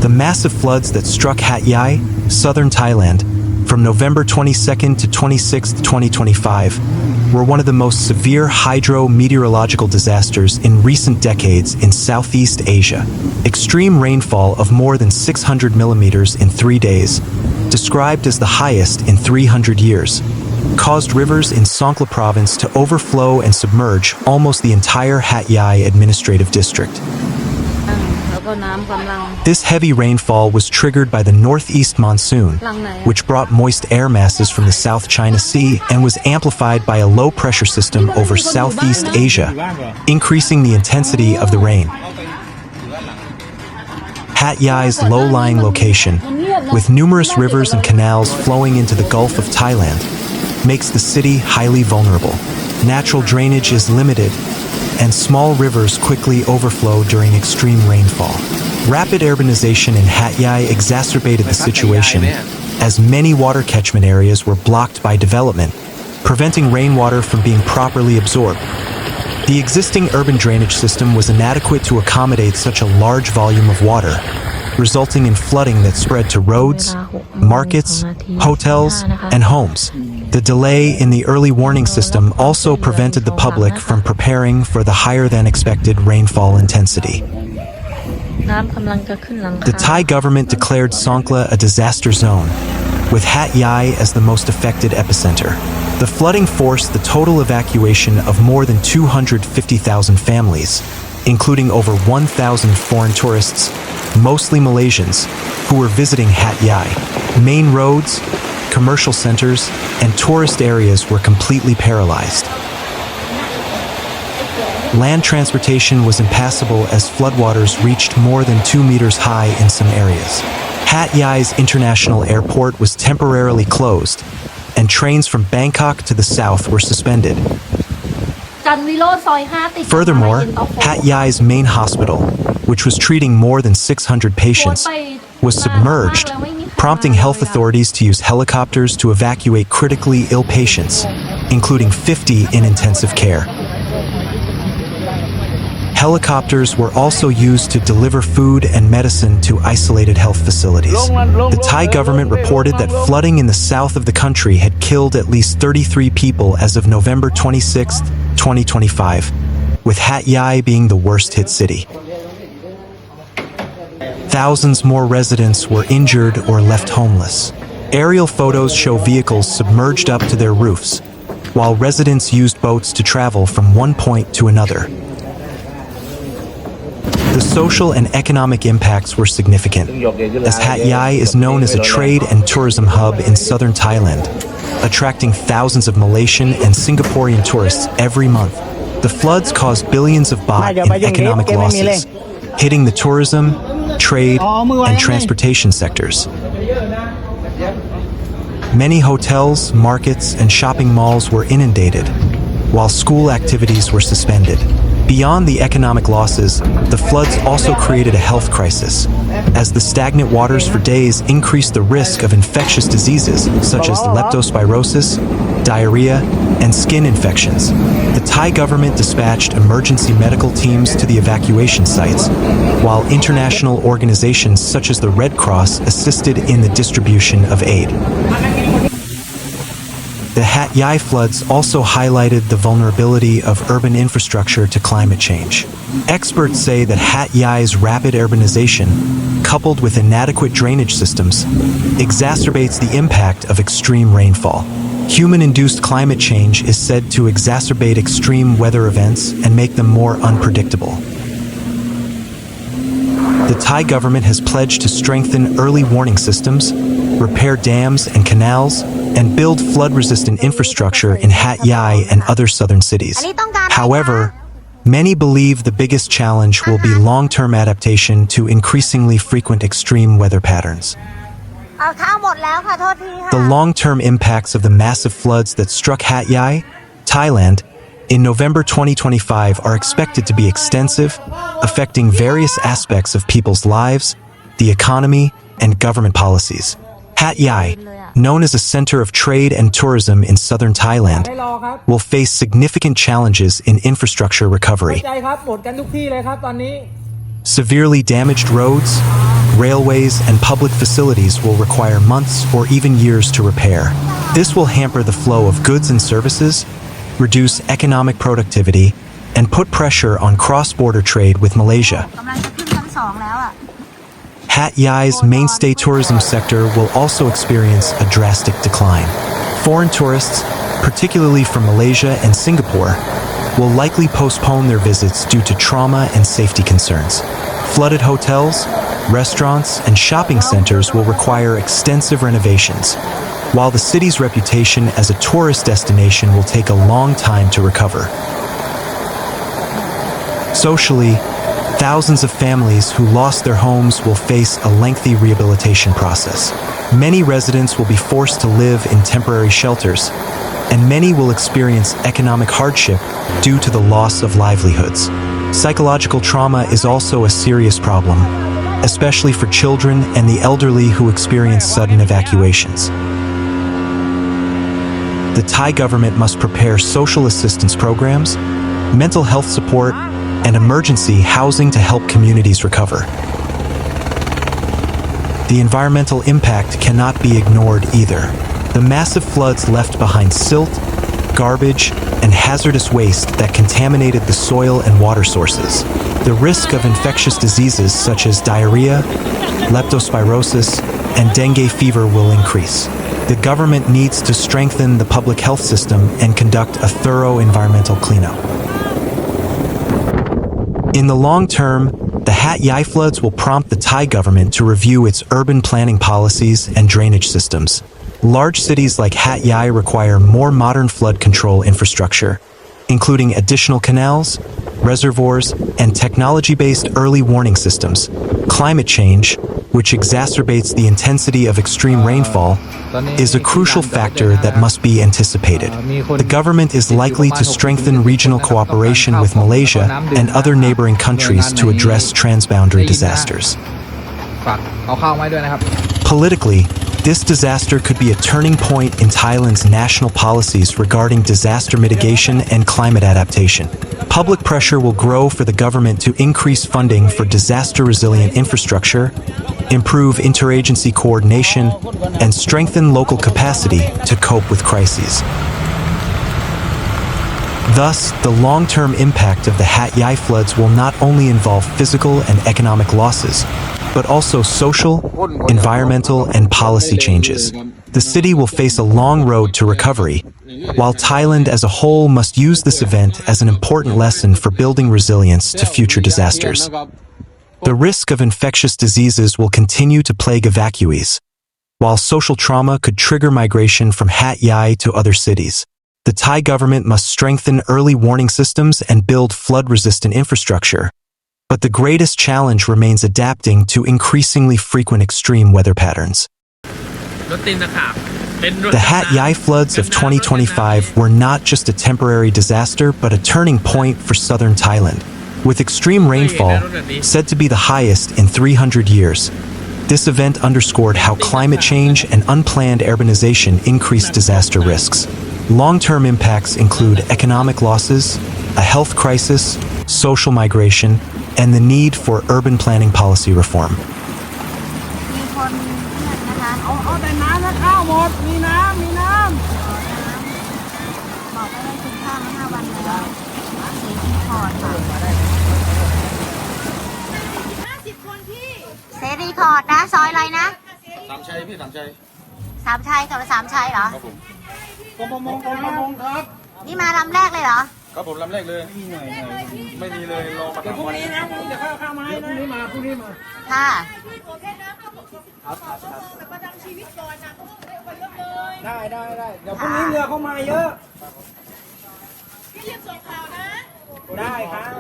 The massive floods that struck Hat Yai, southern Thailand, from November 22nd to 26th, 2025, were one of the most severe hydro-meteorological disasters in recent decades in Southeast Asia. Extreme rainfall of more than 600 millimeters in 3 days, described as the highest in 300 years, caused rivers in Songkhla Province to overflow and submerge almost the entire Hat Yai administrative district. This heavy rainfall was triggered by the northeast monsoon, which brought moist air masses from the South China Sea and was amplified by a low-pressure system over Southeast Asia, increasing the intensity of the rain. Hat Yai's low-lying location, with numerous rivers and canals flowing into the Gulf of Thailand, makes the city highly vulnerable. Natural drainage is limited, and small rivers quickly overflow during extreme rainfall. Rapid urbanization in Hat Yai exacerbated the situation, as many water catchment areas were blocked by development, preventing rainwater from being properly absorbed. The existing urban drainage system was inadequate to accommodate such a large volume of water, resulting in flooding that spread to roads, markets, hotels, and homes. The delay in the early warning system also prevented the public from preparing for the higher-than-expected rainfall intensity. The Thai government declared Songkhla a disaster zone, with Hat Yai as the most affected epicenter. The flooding forced the total evacuation of more than 250,000 families, including over 1,000 foreign tourists, mostly Malaysians, who were visiting Hat Yai. Main roads, commercial centers, and tourist areas were completely paralyzed. Land transportation was impassable as floodwaters reached more than 2 meters high in some areas. Hat Yai's international airport was temporarily closed, and trains from Bangkok to the south were suspended. Furthermore, Hat Yai's main hospital, which was treating more than 600 patients, was submerged, prompting health authorities to use helicopters to evacuate critically ill patients, including 50 in intensive care. Helicopters were also used to deliver food and medicine to isolated health facilities. The Thai government reported that flooding in the south of the country had killed at least 33 people as of November 26, 2025, with Hat Yai being the worst-hit city. Thousands more residents were injured or left homeless. Aerial photos show vehicles submerged up to their roofs, while residents used boats to travel from one point to another. The social and economic impacts were significant, as Hat Yai is known as a trade and tourism hub in southern Thailand, attracting thousands of Malaysian and Singaporean tourists every month. The floods caused billions of baht in economic losses, hitting the tourism, trade, and transportation sectors. Many hotels, markets, and shopping malls were inundated, while school activities were suspended. Beyond the economic losses, the floods also created a health crisis, as the stagnant waters for days increased the risk of infectious diseases such as leptospirosis, diarrhea, and skin infections. The Thai government dispatched emergency medical teams to the evacuation sites, while international organizations such as the Red Cross assisted in the distribution of aid. The Hat Yai floods also highlighted the vulnerability of urban infrastructure to climate change. Experts say that Hat Yai's rapid urbanization, coupled with inadequate drainage systems, exacerbates the impact of extreme rainfall. Human-induced climate change is said to exacerbate extreme weather events and make them more unpredictable. The Thai government has pledged to strengthen early warning systems, repair dams and canals, and build flood-resistant infrastructure in Hat Yai and other southern cities. However, many believe the biggest challenge will be long-term adaptation to increasingly frequent extreme weather patterns. The long-term impacts of the massive floods that struck Hat Yai, Thailand, in November 2025 are expected to be extensive, affecting various aspects of people's lives, the economy, and government policies. Hat Yai, known as a center of trade and tourism in southern Thailand, will face significant challenges in infrastructure recovery. Severely damaged roads, railways, and public facilities will require months or even years to repair. This will hamper the flow of goods and services, reduce economic productivity, and put pressure on cross-border trade with Malaysia. Hat Yai's mainstay tourism sector will also experience a drastic decline. Foreign tourists, particularly from Malaysia and Singapore, will likely postpone their visits due to trauma and safety concerns. Flooded hotels, restaurants, and shopping centers will require extensive renovations, while the city's reputation as a tourist destination will take a long time to recover. Socially, thousands of families who lost their homes will face a lengthy rehabilitation process. Many residents will be forced to live in temporary shelters, and many will experience economic hardship due to the loss of livelihoods. Psychological trauma is also a serious problem, especially for children and the elderly who experience sudden evacuations. The Thai government must prepare social assistance programs, mental health support, and emergency housing to help communities recover. The environmental impact cannot be ignored either. The massive floods left behind silt, garbage, and hazardous waste that contaminated the soil and water sources. The risk of infectious diseases such as diarrhea, leptospirosis, and dengue fever will increase. The government needs to strengthen the public health system and conduct a thorough environmental cleanup. In the long term, the Hat Yai floods will prompt the Thai government to review its urban planning policies and drainage systems. Large cities like Hat Yai require more modern flood control infrastructure, including additional canals, reservoirs, and technology-based early warning systems. Climate change, which exacerbates the intensity of extreme rainfall, is a crucial factor that must be anticipated. The government is likely to strengthen regional cooperation with Malaysia and other neighboring countries to address transboundary disasters. Politically, this disaster could be a turning point in Thailand's national policies regarding disaster mitigation and climate adaptation. Public pressure will grow for the government to increase funding for disaster-resilient infrastructure, improve interagency coordination, and strengthen local capacity to cope with crises. Thus, the long-term impact of the Hat Yai floods will not only involve physical and economic losses, but also social, environmental, and policy changes. The city will face a long road to recovery, while Thailand as a whole must use this event as an important lesson for building resilience to future disasters. The risk of infectious diseases will continue to plague evacuees, while social trauma could trigger migration from Hat Yai to other cities. The Thai government must strengthen early warning systems and build flood-resistant infrastructure. But the greatest challenge remains adapting to increasingly frequent extreme weather patterns. The Hat Yai floods of 2025 were not just a temporary disaster, but a turning point for southern Thailand. With extreme rainfall, said to be the highest in 300 years, this event underscored how climate change and unplanned urbanization increase disaster risks. Long-term impacts include economic losses, a health crisis, social migration, and the need for urban planning policy reform.